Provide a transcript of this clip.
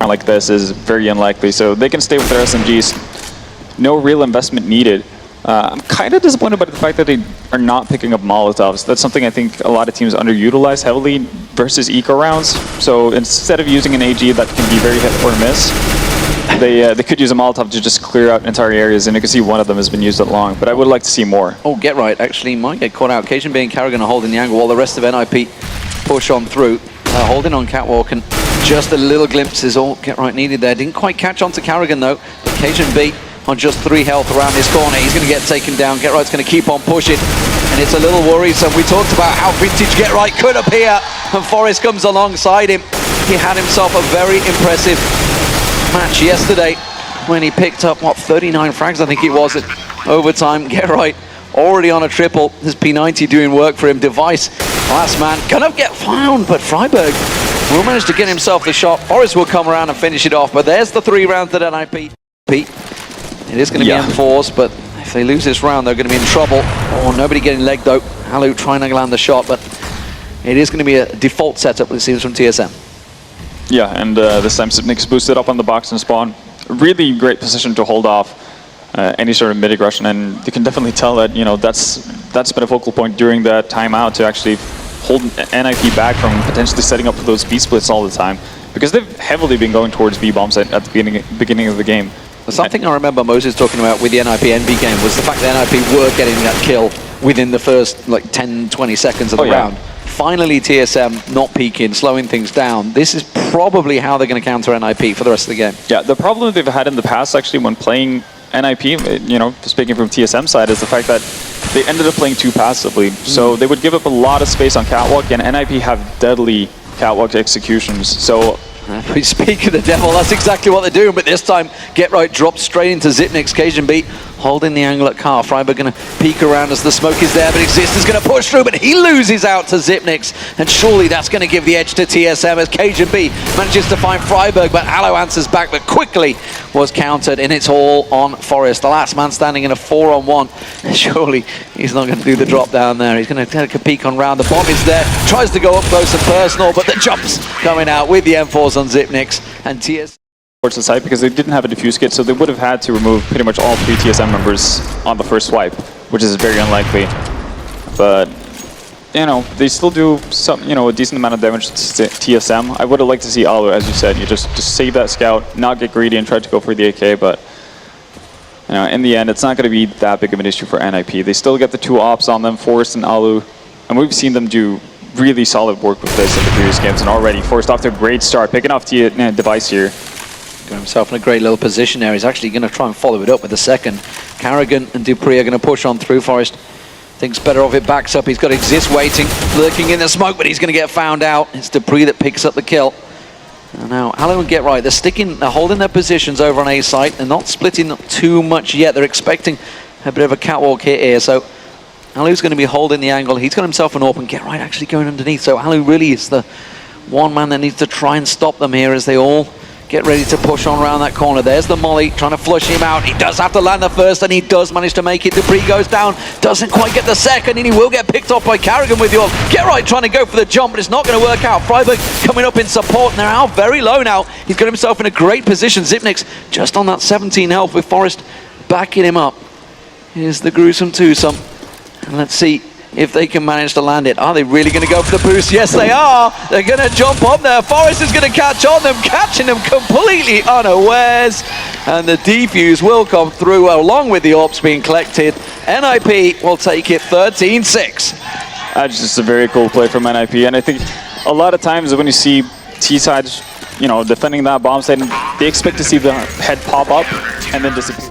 like this is very unlikely. So they can stay with their SMGs. No real investment needed. I'm kind of disappointed by the fact that they are not picking up Molotovs. That's something I think a lot of teams underutilize heavily versus eco rounds. So instead of using an AG that can be very hit or miss, they could use a Molotov to just clear out entire areas, and you can see one of them has been used at long, but I would like to see more. Oh, get right, actually might get caught out. Cajun B and Karrigan are holding the angle while the rest of NiP push on through. Holding on Catwalk, and just a little glimpse is all get right needed there. Didn't quite catch on to Karrigan though, but Cajun B on just 3 health around his corner. He's going to get taken down. Get Right's going to keep on pushing, and it's a little worrisome. We talked about how vintage Get Right could appear, and Forest comes alongside him. He had himself a very impressive match yesterday when he picked up, what, 39 frags, I think it was, at overtime. Get Right already on a triple. There's P90 doing work for him. Device, last man, gonna get found, but Freiburg will manage to get himself the shot. Forest will come around and finish it off, but there's the 3 rounds that NiP. It is going to be M4s, but if they lose this round, they're going to be in trouble. Oh, nobody getting legged though. Halu trying to land the shot, but it is going to be a default setup, it seems, from TSM. Yeah, and this time Sipnik's boosted up on the box and spawn. Really great position to hold off any sort of mid-aggression, and you can definitely tell that, you know, that's been a focal point during that timeout to actually hold NiP back from potentially setting up for those B splits all the time, because they've heavily been going towards B bombs at the beginning of the game. Something I remember Moses talking about with the NiP NB game was the fact that NiP were getting that kill within the first like 10-20 seconds of the round. Finally TSM not peeking, slowing things down. This is probably how they're going to counter NiP for the rest of the game. Yeah, the problem they've had in the past actually when playing NiP, you know, speaking from TSM side, is the fact that they ended up playing too passively. So they would give up a lot of space on Catwalk, and NiP have deadly Catwalk executions. So we speak of the devil, that's exactly what they're doing, but this time Get Right dropped straight into Zipnik's. Cajun B holding the angle at Car. Freiburg going to peek around as the smoke is there, but Exist is going to push through, but he loses out to Zipnik's, and surely that's going to give the edge to TSM as Cajun B manages to find Freiburg, but Allo answers back, but quickly was countered, and it's all on Forest. The last man standing in a 4-on-1. Surely he's not going to do the drop down there. He's going to take a peek on round. The bomb is there, tries to go up close and personal, but the jumps coming out with the M4s on Zipnik's, and TSM towards the side because they didn't have a diffuse kit, so they would have had to remove pretty much all 3 TSM members on the first swipe, which is very unlikely. But you know, they still do some, you know, a decent amount of damage to TSM. I would have liked to see Alu, as you said, you just save that scout, not get greedy and try to go for the AK, but you know, in the end, it's not going to be that big of an issue for NiP. They still get the 2 ops on them, Forest and Alu, and we've seen them do really solid work with this in the previous games, and already Forest off to a great start, picking off Device here. Got himself in a great little position there. He's actually going to try and follow it up with a second. Karrigan and Dupree are going to push on through. Forest thinks better of it, backs up. He's got Exist waiting, lurking in the smoke, but he's going to get found out. It's Dupree that picks up the kill. And now Allo and Get Right, they're holding their positions over on A site. They're not splitting too much yet. They're expecting a bit of a catwalk hit here. So Allu's going to be holding the angle. He's got himself an open. Get Right actually going underneath. So Allu really is the one man that needs to try and stop them here as they all get ready to push on around that corner. There's the molly, trying to flush him out. He does have to land the first, and he does manage to make it. Dupree goes down, doesn't quite get the second, and he will get picked off by Karrigan with the ult. Get Right trying to go for the jump, but it's not going to work out. Freiburg coming up in support, and they're out very low now. He's got himself in a great position. Zipnik's just on that 17 health with Forest backing him up. Here's the gruesome twosome, and let's see if they can manage to land it. Are they really going to go for the boost? Yes, they are. They're going to jump on there. Forest is going to catch on them, catching them completely unawares. And the defuse will come through along with the orbs being collected. NiP will take it 13-6. That's just a very cool play from NiP. And I think a lot of times when you see T-sides, you know, defending that bomb site, they expect to see the head pop up and then disappear.